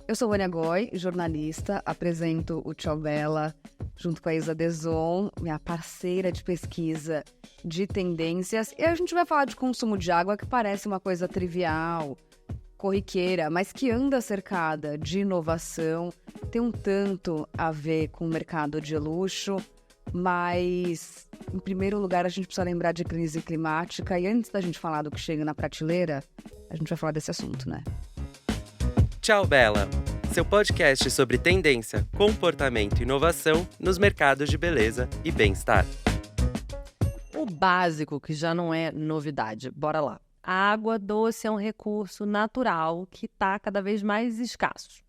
Eu sou Vânia Goy, jornalista, apresento o Tchau Bela junto com a Isa Deson, minha parceira de pesquisa de tendências. E a gente vai falar de consumo de água, que parece uma coisa trivial, corriqueira, mas que anda cercada de inovação, tem um tanto a ver com o mercado de luxo, mas, em primeiro lugar, a gente precisa lembrar de crise climática. E antes da gente falar do que chega na prateleira, a gente vai falar desse assunto, né? Tchau Bela, seu podcast sobre tendência, comportamento e inovação nos mercados de beleza e bem-estar. O básico, que já não é novidade, bora lá. A água doce é um recurso natural que está cada vez mais escasso.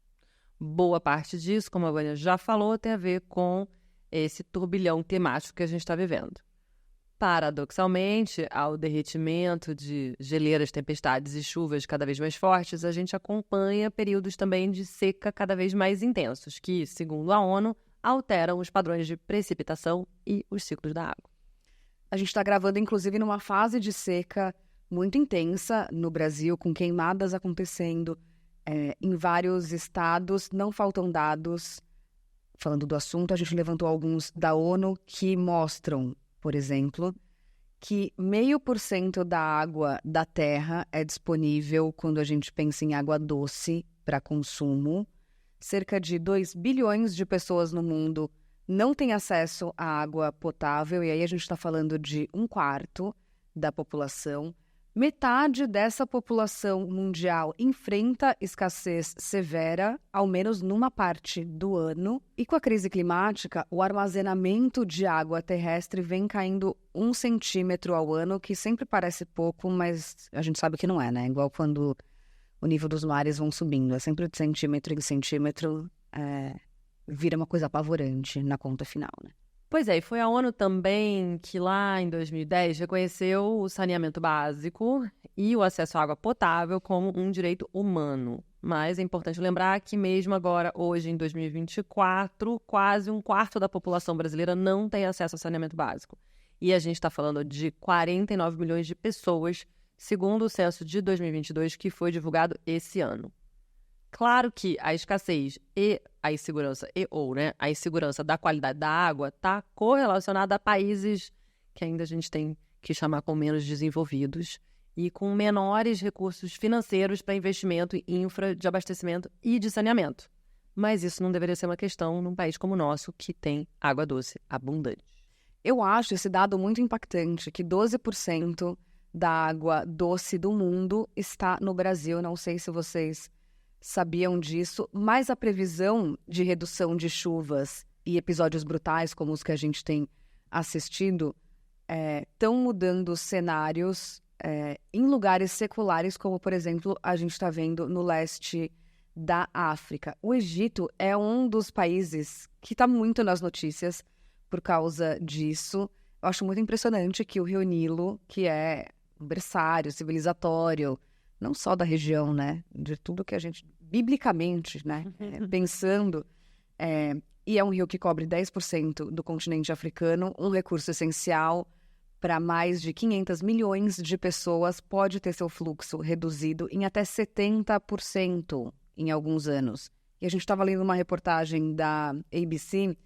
Boa parte disso, como a Vânia já falou, tem a ver com esse turbilhão climático que a gente está vivendo. Paradoxalmente, ao derretimento de geleiras, tempestades e chuvas cada vez mais fortes, a gente acompanha períodos também de seca cada vez mais intensos, que, segundo a ONU, alteram os padrões de precipitação e os ciclos da água. A gente está gravando, inclusive, numa fase de seca muito intensa no Brasil, com queimadas acontecendo em vários estados. Não faltam dados. Falando do assunto, a gente levantou alguns da ONU que mostram, por exemplo, que 0,5% da água da Terra é disponível quando a gente pensa em água doce para consumo. Cerca de 2 bilhões de pessoas no mundo não têm acesso à água potável, e aí a gente está falando de 1/4 da população. Metade dessa população mundial enfrenta escassez severa, ao menos numa parte do ano. E com a crise climática, o armazenamento de água terrestre vem caindo 1 centímetro ao ano, que sempre parece pouco, mas a gente sabe que não é, né? Igual quando o nível dos mares vão subindo. É sempre de centímetro em centímetro, vira uma coisa apavorante na conta final, né? Pois é, e foi a ONU também que lá em 2010 reconheceu o saneamento básico e o acesso à água potável como um direito humano. Mas é importante lembrar que mesmo agora, hoje em 2024, quase 1/4 da população brasileira não tem acesso ao saneamento básico. E a gente está falando de 49 milhões de pessoas, segundo o censo de 2022, que foi divulgado esse ano. Claro que a escassez e a insegurança a insegurança da qualidade da água está correlacionada a países que ainda a gente tem que chamar como menos desenvolvidos e com menores recursos financeiros para investimento em infra de abastecimento e de saneamento. Mas isso não deveria ser uma questão num país como o nosso, que tem água doce abundante. Eu acho esse dado muito impactante, que 12% da água doce do mundo está no Brasil. Não sei se vocês sabiam disso, mas a previsão de redução de chuvas e episódios brutais como os que a gente tem assistido estão mudando cenários em lugares seculares, como, por exemplo, a gente está vendo no leste da África. O Egito é um dos países que está muito nas notícias por causa disso. Eu acho muito impressionante que o Rio Nilo, que é um berçário civilizatório, não só da região, né, de tudo que a gente, biblicamente, né, pensando, e é um rio que cobre 10% do continente africano, um recurso essencial para mais de 500 milhões de pessoas, pode ter seu fluxo reduzido em até 70% em alguns anos. E a gente estava lendo uma reportagem da ABC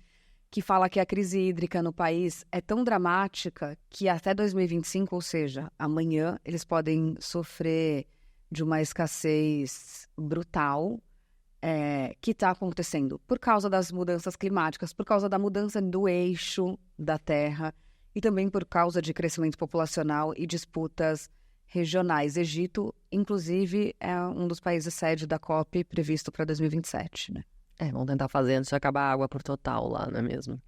que fala que a crise hídrica no país é tão dramática que até 2025, ou seja, amanhã, eles podem sofrer de uma escassez brutal que está acontecendo por causa das mudanças climáticas, por causa da mudança do eixo da Terra e também por causa de crescimento populacional e disputas regionais. Egito, inclusive, é um dos países sede da COP previsto para 2027, né? Vamos tentar fazer antes de acabar a água por total lá, não é mesmo?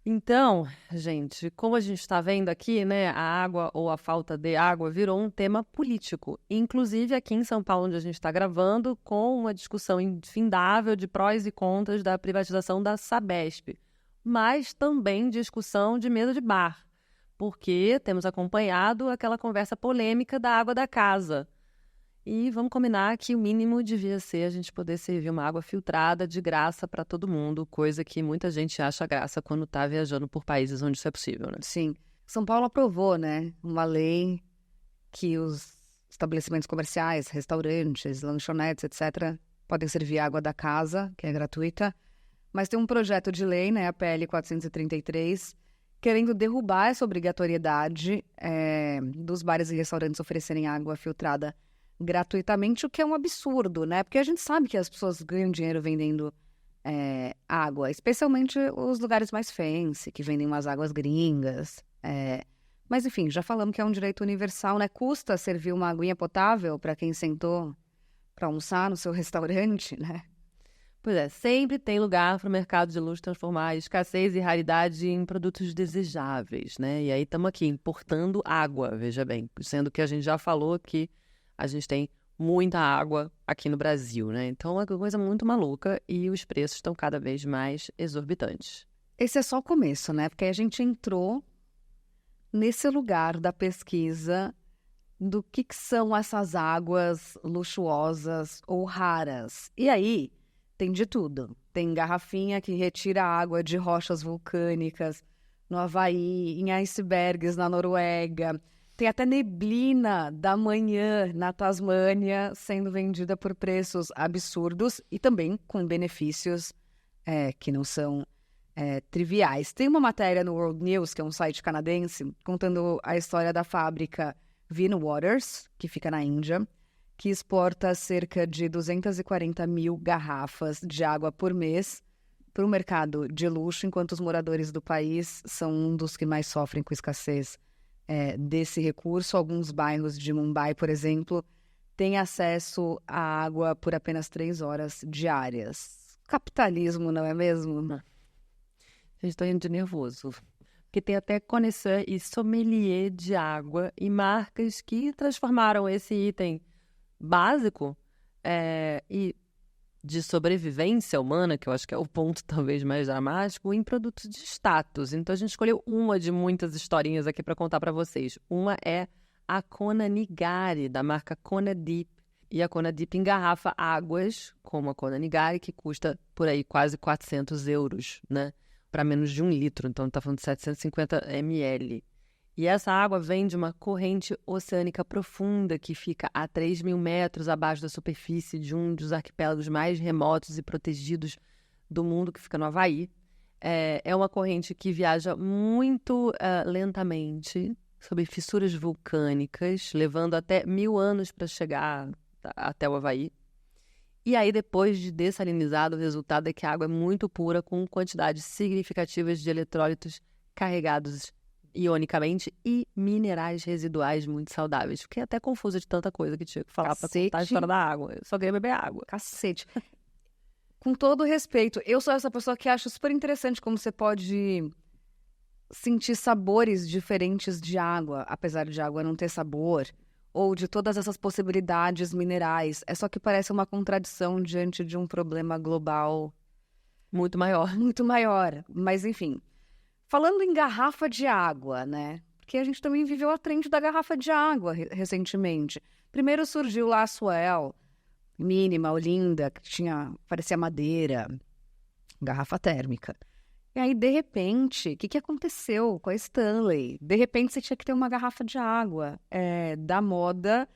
Então, gente, como a gente está vendo aqui, né, a água ou a falta de água virou um tema político. Inclusive aqui em São Paulo, onde a gente está gravando, com uma discussão infindável de prós e contras da privatização da Sabesp. Mas também discussão de mesa de bar, porque temos acompanhado aquela conversa polêmica da água da casa. E vamos combinar que o mínimo devia ser a gente poder servir uma água filtrada de graça para todo mundo, coisa que muita gente acha graça quando está viajando por países onde isso é possível, né? Sim. São Paulo aprovou, né, uma lei que os estabelecimentos comerciais, restaurantes, lanchonetes, etc., podem servir água da casa, que é gratuita. Mas tem um projeto de lei, né, a PL 433, querendo derrubar essa obrigatoriedade dos bares e restaurantes oferecerem água filtrada gratuitamente, o que é um absurdo, né? Porque a gente sabe que as pessoas ganham dinheiro vendendo água, especialmente os lugares mais fancy, que vendem umas águas gringas. Mas, enfim, já falamos que é um direito universal, né? Custa servir uma aguinha potável para quem sentou para almoçar no seu restaurante, né? Pois é, sempre tem lugar para o mercado de luxo transformar a escassez e raridade em produtos desejáveis, né? E aí estamos aqui importando água, veja bem, sendo que a gente já falou que a gente tem muita água aqui no Brasil, né? Então é uma coisa muito maluca e os preços estão cada vez mais exorbitantes. Esse é só o começo, né? Porque a gente entrou nesse lugar da pesquisa do que são essas águas luxuosas ou raras. E aí tem de tudo. Tem garrafinha que retira água de rochas vulcânicas no Havaí, em icebergs na Noruega. Tem até neblina da manhã na Tasmânia sendo vendida por preços absurdos e também com benefícios que não são triviais. Tem uma matéria no World News, que é um site canadense, contando a história da fábrica Vino Waters, que fica na Índia, que exporta cerca de 240 mil garrafas de água por mês para o mercado de luxo, enquanto os moradores do país são um dos que mais sofrem com escassez desse recurso. Alguns bairros de Mumbai, por exemplo, têm acesso à água por apenas 3 horas diárias. Capitalismo, não é mesmo? Estou indo de nervoso. Porque tem até connoisseur e sommelier de água e marcas que transformaram esse item básico e de sobrevivência humana, que eu acho que é o ponto talvez mais dramático, em produtos de status. Então a gente escolheu uma de muitas historinhas aqui para contar para vocês. Uma é a Kona Nigari, da marca Kona Deep. E a Kona Deep engarrafa águas, como a Kona Nigari, que custa por aí quase 400 euros, né? Para menos de 1 litro, então está falando de 750 ml. E essa água vem de uma corrente oceânica profunda que fica a 3.000 metros abaixo da superfície de um dos arquipélagos mais remotos e protegidos do mundo, que fica no Havaí. É uma corrente que viaja muito lentamente sobre fissuras vulcânicas, levando até 1.000 anos para chegar até o Havaí. E aí, depois de dessalinizado, o resultado é que a água é muito pura, com quantidades significativas de eletrólitos carregados ionicamente e minerais residuais muito saudáveis. Fiquei até confusa de tanta coisa que tinha que falar para contar a história da água. Eu só queria beber água. Cacete. Com todo respeito, eu sou essa pessoa que acha super interessante como você pode sentir sabores diferentes de água, apesar de água não ter sabor, ou de todas essas possibilidades minerais. É só que parece uma contradição diante de um problema global muito maior. Muito maior. Mas, enfim, falando em garrafa de água, né? Porque a gente também viveu a trend da garrafa de água recentemente. Primeiro surgiu lá a Suel, mínima, linda, que parecia madeira, garrafa térmica. E aí, de repente, o que aconteceu com a Stanley? De repente, você tinha que ter uma garrafa de água da moda.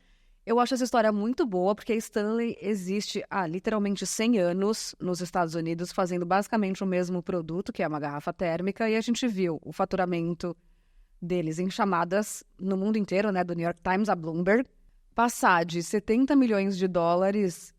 Eu acho essa história muito boa, porque a Stanley existe há literalmente 100 anos nos Estados Unidos, fazendo basicamente o mesmo produto, que é uma garrafa térmica, e a gente viu o faturamento deles em chamadas no mundo inteiro, né, do New York Times a Bloomberg, passar de 70 milhões de dólares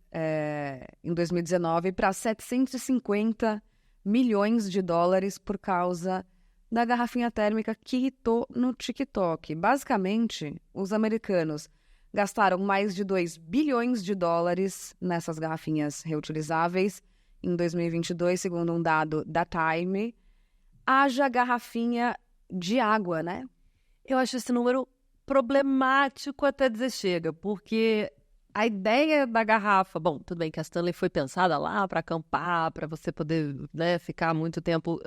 em 2019 para 750 milhões de dólares por causa da garrafinha térmica que hitou no TikTok. Basicamente, os americanos gastaram mais de 2 bilhões de dólares nessas garrafinhas reutilizáveis em 2022, segundo um dado da Time. Haja garrafinha de água, né? Eu acho esse número problemático até dizer chega, porque a ideia da garrafa... Bom, tudo bem que a Stanley foi pensada lá para acampar, para você poder, né, ficar muito tempo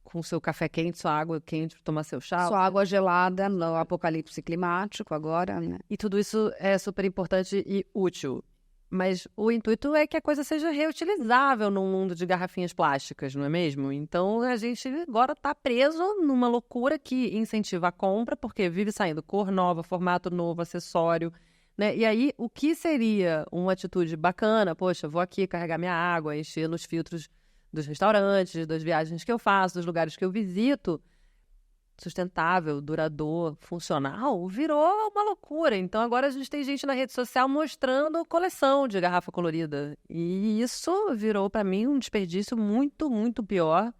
com seu café quente, sua água quente, tomar seu chá. Sua água gelada no apocalipse climático agora, né? E tudo isso é super importante e útil. Mas o intuito é que a coisa seja reutilizável num mundo de garrafinhas plásticas, não é mesmo? Então a gente agora está preso numa loucura que incentiva a compra, porque vive saindo cor nova, formato novo, acessório, né? E aí, o que seria uma atitude bacana? Poxa, vou aqui carregar minha água, encher nos filtros dos restaurantes, das viagens que eu faço, dos lugares que eu visito, sustentável, duradouro, funcional, virou uma loucura. Então, agora a gente tem gente na rede social mostrando coleção de garrafa colorida. E isso virou, para mim, um desperdício muito, muito pior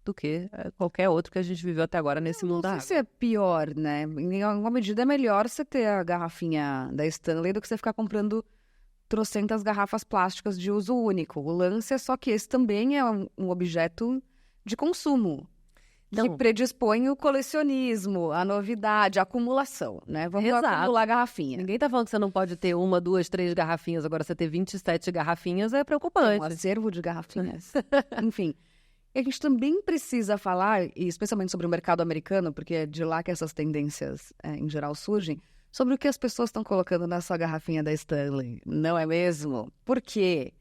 do que qualquer outro que a gente viveu até agora nesse mundo da água. Não sei se é pior, né? Em alguma medida é melhor você ter a garrafinha da Stanley do que você ficar comprando trocentas garrafas plásticas de uso único. O lance é só que esse também é um objeto de consumo. Que predispõe o colecionismo, a novidade, a acumulação, né? Vamos acumular garrafinha. Ninguém tá falando que você não pode ter 1, 2, 3 garrafinhas. Agora, você ter 27 garrafinhas é preocupante. Um acervo de garrafinhas. Enfim. E a gente também precisa falar, e especialmente sobre o mercado americano, porque é de lá que essas tendências, em geral, surgem, sobre o que as pessoas estão colocando na sua garrafinha da Stanley. Não é mesmo? Por quê?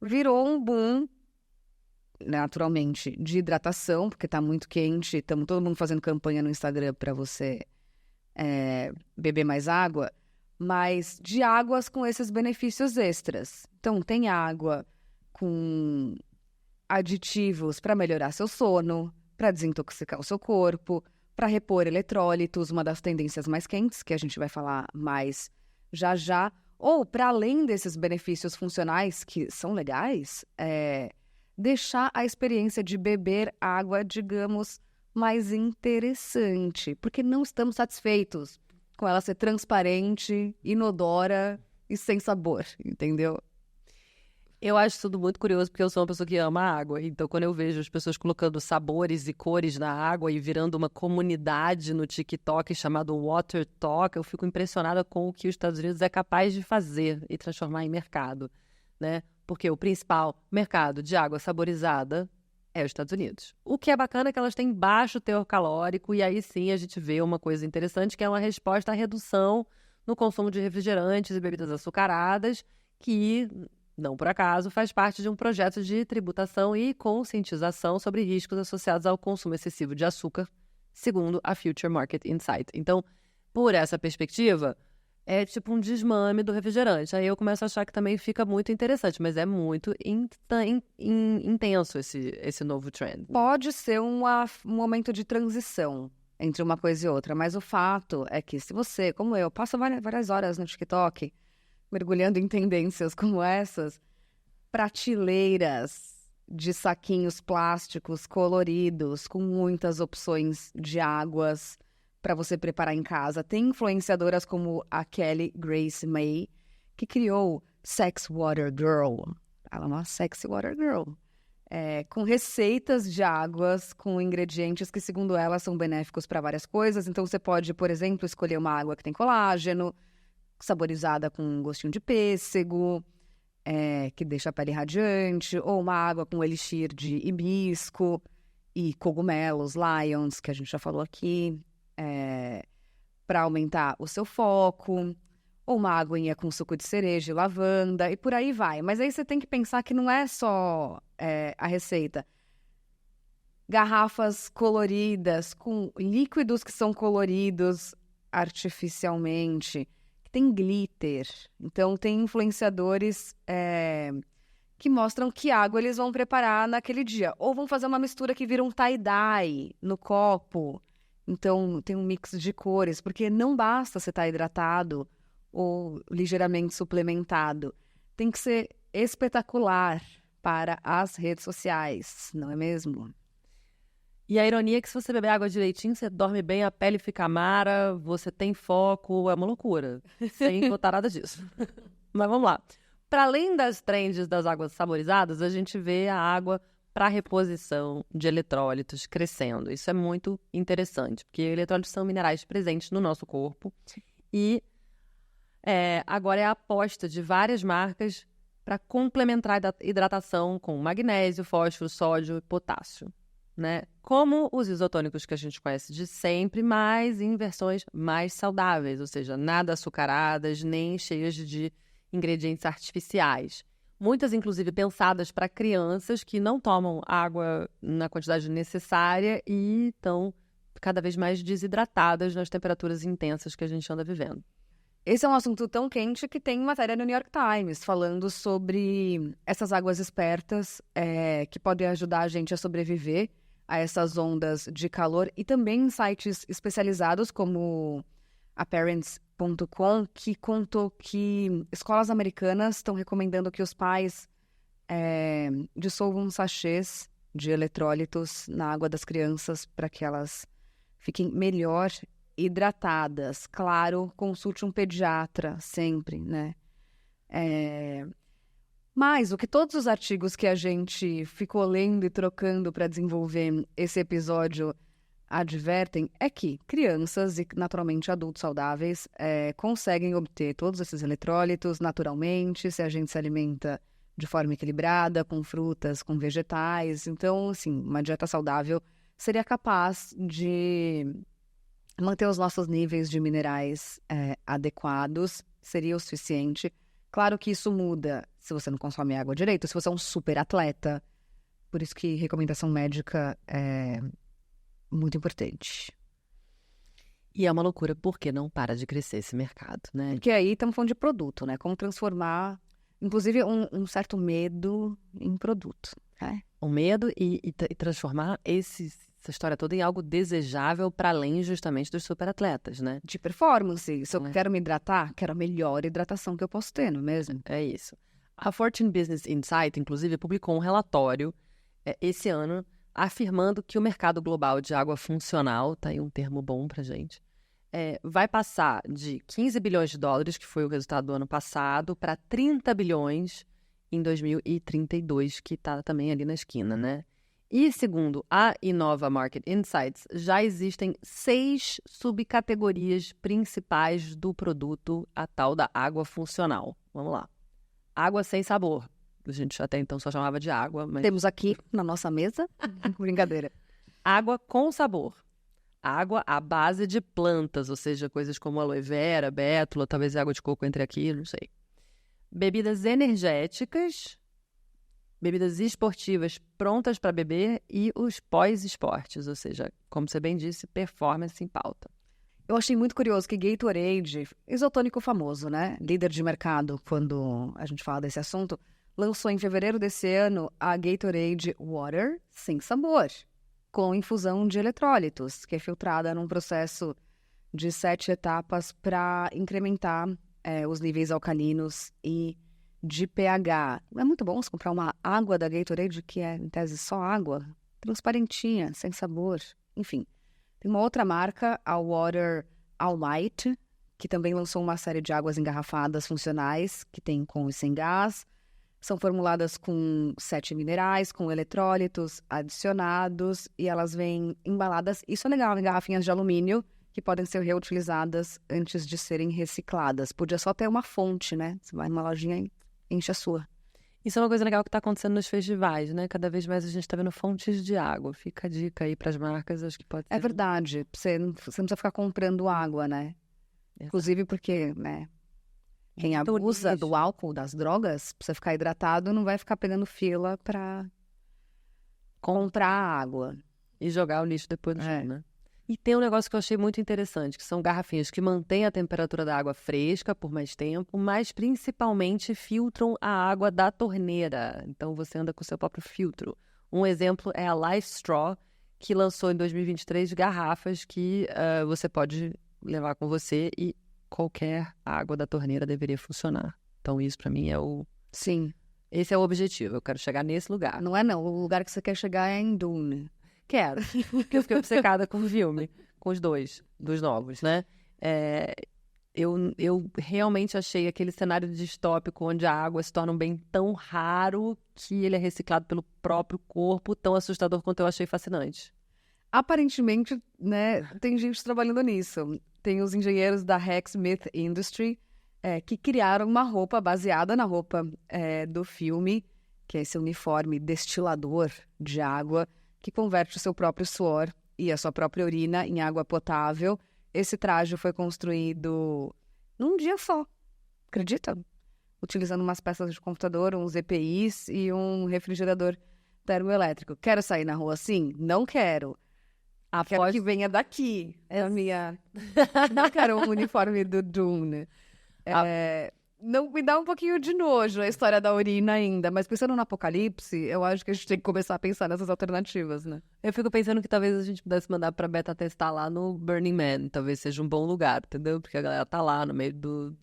Virou um boom, naturalmente, de hidratação, porque tá muito quente, estamos todo mundo fazendo campanha no Instagram para você beber mais água, mas de águas com esses benefícios extras. Então, tem água com aditivos para melhorar seu sono, para desintoxicar o seu corpo, para repor eletrólitos, uma das tendências mais quentes, que a gente vai falar mais já já, ou para além desses benefícios funcionais, que são legais, deixar a experiência de beber água, digamos, mais interessante, porque não estamos satisfeitos com ela ser transparente, inodora e sem sabor, entendeu? Eu acho tudo muito curioso, porque eu sou uma pessoa que ama água. Então, quando eu vejo as pessoas colocando sabores e cores na água e virando uma comunidade no TikTok chamado Water Talk, eu fico impressionada com o que os Estados Unidos é capaz de fazer e transformar em mercado, né? Porque o principal mercado de água saborizada é os Estados Unidos. O que é bacana é que elas têm baixo teor calórico, e aí sim a gente vê uma coisa interessante, que é uma resposta à redução no consumo de refrigerantes e bebidas açucaradas, que, não por acaso, faz parte de um projeto de tributação e conscientização sobre riscos associados ao consumo excessivo de açúcar, segundo a Future Market Insight. Então, por essa perspectiva, é tipo um desmame do refrigerante. Aí eu começo a achar que também fica muito interessante, mas é muito intenso esse novo trend. Pode ser um momento de transição entre uma coisa e outra, mas o fato é que se você, como eu, passa várias horas no TikTok mergulhando em tendências como essas, prateleiras de saquinhos plásticos coloridos, com muitas opções de águas para você preparar em casa. Tem influenciadoras como a Kelly Grace May, que criou Sex Water Girl. Ela é uma Sexy Water Girl. Com receitas de águas, com ingredientes que, segundo ela, são benéficos para várias coisas. Então, você pode, por exemplo, escolher uma água que tem colágeno, saborizada com um gostinho de pêssego, que deixa a pele radiante, ou uma água com elixir de hibisco e cogumelos, lions, que a gente já falou aqui, para aumentar o seu foco, ou uma aguinha com suco de cereja e lavanda, e por aí vai. Mas aí você tem que pensar que não é só a receita. Garrafas coloridas, com líquidos que são coloridos artificialmente, que tem glitter. Então, tem influenciadores que mostram que água eles vão preparar naquele dia. Ou vão fazer uma mistura que vira um tie-dye no copo. Então, tem um mix de cores, porque não basta você estar hidratado ou ligeiramente suplementado. Tem que ser espetacular para as redes sociais, não é mesmo? E a ironia é que se você beber água direitinho, você dorme bem, a pele fica amara, você tem foco, é uma loucura. Sem botar nada disso. Mas vamos lá. Para além das trends das águas saborizadas, a gente vê a água para reposição de eletrólitos crescendo. Isso é muito interessante, porque eletrólitos são minerais presentes no nosso corpo e agora é a aposta de várias marcas para complementar a hidratação com magnésio, fósforo, sódio e potássio, né? Como os isotônicos que a gente conhece de sempre, mas em versões mais saudáveis, ou seja, nada açucaradas, nem cheias de ingredientes artificiais. Muitas, inclusive, pensadas para crianças que não tomam água na quantidade necessária e estão cada vez mais desidratadas nas temperaturas intensas que a gente anda vivendo. esse é um assunto tão quente que tem matéria no New York Times falando sobre essas águas espertas que podem ajudar a gente a sobreviver a essas ondas de calor, e também em sites especializados como a Parents.com, que contou que escolas americanas estão recomendando que os pais dissolvam sachês de eletrólitos na água das crianças para que elas fiquem melhor hidratadas. Claro, consulte um pediatra sempre, né? Mas o que todos os artigos que a gente ficou lendo e trocando para desenvolver esse episódio advertem é que crianças e, naturalmente, adultos saudáveis conseguem obter todos esses eletrólitos naturalmente, se a gente se alimenta de forma equilibrada, com frutas, com vegetais. Então, assim, uma dieta saudável seria capaz de manter os nossos níveis de minerais adequados, seria o suficiente. Claro que isso muda se você não consome água direito, se você é um super atleta. Por isso que recomendação médica é muito importante. E é uma loucura porque não para de crescer esse mercado, né? Porque aí estamos falando de produto, né? Como transformar, inclusive, um certo medo em produto. O medo e transformar essa história toda em algo desejável para além justamente dos superatletas, né? De performance. Se eu quero me hidratar, quero a melhor hidratação que eu posso ter, não é mesmo? É isso. A Fortune Business Insight, inclusive, publicou um relatório esse ano afirmando que o mercado global de água funcional, tá aí um termo bom pra gente, vai passar de 15 bilhões de dólares, que foi o resultado do ano passado, para 30 bilhões em 2032, que está também ali na esquina, né? E, segundo a Innova Market Insights, já existem 6 subcategorias principais do produto, a tal da água funcional. Vamos lá. Água sem sabor. A gente até então só chamava de água, mas... Temos aqui na nossa mesa, brincadeira. Água com sabor. Água à base de plantas, ou seja, coisas como aloe vera, bétula, talvez água de coco entre aqui, não sei. Bebidas energéticas, bebidas esportivas prontas para beber e os pós-esportes, ou seja, como você bem disse, performance em pauta. Eu achei muito curioso que Gatorade, isotônico famoso, né? Líder de mercado quando a gente fala desse assunto, lançou em fevereiro desse ano a Gatorade Water sem sabor, com infusão de eletrólitos, que é filtrada num processo de 7 etapas para incrementar os níveis alcalinos e de pH. É muito bom você comprar uma água da Gatorade, que é, em tese, só água, transparentinha, sem sabor, enfim. Tem uma outra marca, a Water All Might, que também lançou uma série de águas engarrafadas funcionais, que tem com e sem gás. São formuladas com 7 minerais, com eletrólitos adicionados, e elas vêm embaladas, isso é legal, em garrafinhas de alumínio, que podem ser reutilizadas antes de serem recicladas. Podia só ter uma fonte, né? Você vai numa lojinha e enche a sua. Isso é uma coisa legal que está acontecendo nos festivais, né? Cada vez mais a gente está vendo fontes de água. Fica a dica aí para as marcas, acho que pode ser. É verdade, você não precisa ficar comprando água, né? Exato. Inclusive porque, né? Quem abusa do álcool, das drogas, precisa ficar hidratado, não vai ficar pegando fila para comprar água. E jogar o lixo depois no chão, né? E tem um negócio que eu achei muito interessante, que são garrafinhas que mantêm a temperatura da água fresca por mais tempo, mas principalmente filtram a água da torneira. Então você anda com o seu próprio filtro. Um exemplo é a Life Straw, que lançou em 2023 garrafas que você pode levar com você e qualquer água da torneira deveria funcionar. Então isso para mim é o... Sim. Esse é o objetivo, eu quero chegar nesse lugar. Não é não, o lugar que você quer chegar é em Dune. Quero, porque eu fiquei obcecada com o filme, com os dos novos, né? Eu realmente achei aquele cenário distópico onde a água se torna um bem tão raro que ele é reciclado pelo próprio corpo, tão assustador quanto eu achei fascinante. Aparentemente, né, tem gente trabalhando nisso. Tem os engenheiros da Hacksmith Industry que criaram uma roupa baseada na roupa do filme, que é esse uniforme destilador de água, que converte o seu próprio suor e a sua própria urina em água potável. Esse traje foi construído num dia só, acredita? Utilizando umas peças de computador, uns EPIs e um refrigerador termoelétrico. Quero sair na rua assim? Não quero. Quero que venha daqui. É a minha... Não quero um uniforme do Dune. Não me dá um pouquinho de nojo a história da urina ainda, mas pensando no apocalipse, eu acho que a gente tem que começar a pensar nessas alternativas, né? Eu fico pensando que talvez a gente pudesse mandar pra beta testar lá no Burning Man. Talvez seja um bom lugar, entendeu? Porque a galera tá lá no meio do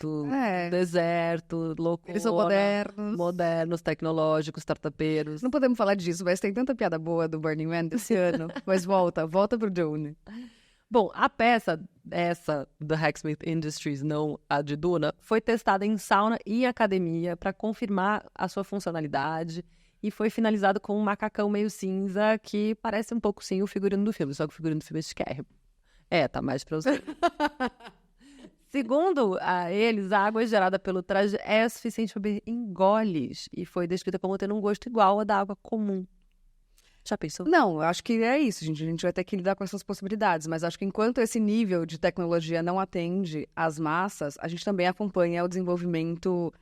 deserto, louco. Eles são modernos. Modernos, tecnológicos, startupeiros. Não podemos falar disso, mas tem tanta piada boa do Burning Man desse ano. Mas volta pro Dune. Bom, a peça, essa da Hacksmith Industries, não a de Duna, foi testada em sauna e academia para confirmar a sua funcionalidade e foi finalizado com um macacão meio cinza que parece um pouco, sim, o figurino do filme, só que o figurino do filme é chiquérrimo. Tá mais pra você. Segundo eles, a água gerada pelo traje é suficiente para beber em goles e foi descrita como tendo um gosto igual ao da água comum. Já pensou? Não, eu acho que é isso, gente. A gente vai ter que lidar com essas possibilidades. Mas acho que enquanto esse nível de tecnologia não atende às massas, a gente também acompanha o desenvolvimento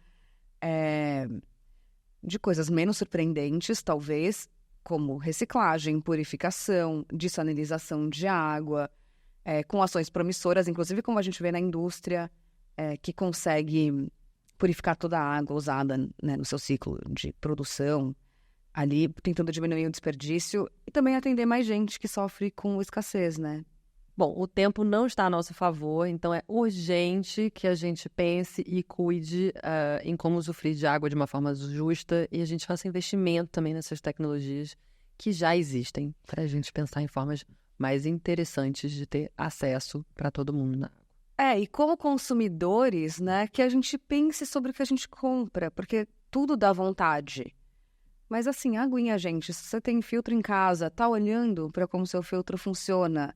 de coisas menos surpreendentes, talvez, como reciclagem, purificação, dessalinização de água, com ações promissoras, inclusive como a gente vê na indústria, que consegue purificar toda a água usada, né, no seu ciclo de produção, ali tentando diminuir o desperdício e também atender mais gente que sofre com escassez, né? Bom, o tempo não está a nosso favor, então é urgente que a gente pense e cuide em como usufruir de água de uma forma justa e a gente faça investimento também nessas tecnologias que já existem para a gente pensar em formas mais interessantes de ter acesso para todo mundo na água. E como consumidores, né, que a gente pense sobre o que a gente compra, porque tudo dá vontade. Mas assim, aguinha, gente, se você tem filtro em casa, tá olhando para como seu filtro funciona,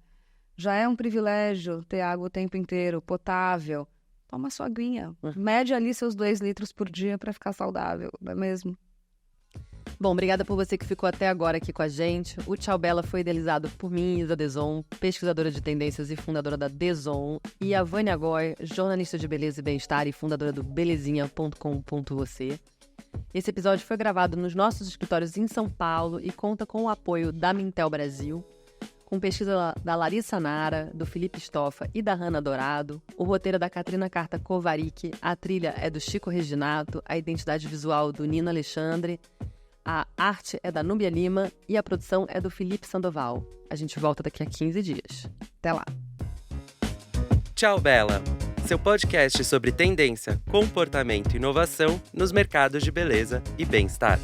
já é um privilégio ter água o tempo inteiro, potável. Toma sua aguinha. Mede ali seus 2 litros por dia para ficar saudável, não é mesmo? Bom, obrigada por você que ficou até agora aqui com a gente. O Tchau Bela foi idealizado por mim, Isa Deson, pesquisadora de tendências e fundadora da Deson, e a Vânia Goy, jornalista de beleza e bem-estar e fundadora do belezinha.com.você. Esse episódio foi gravado nos nossos escritórios em São Paulo e conta com o apoio da Mintel Brasil, com pesquisa da Larissa Nara, do Felipe Stoffa e da Hanna Dourado. O roteiro é da Catrina Carta Kovarik, a trilha é do Chico Reginato, a identidade visual do Nino Alexandre, a arte é da Núbia Lima e a produção é do Felipe Sandoval. A gente volta daqui a 15 dias. Até lá! Tchau, Bela! Seu podcast sobre tendência, comportamento e inovação nos mercados de beleza e bem-estar.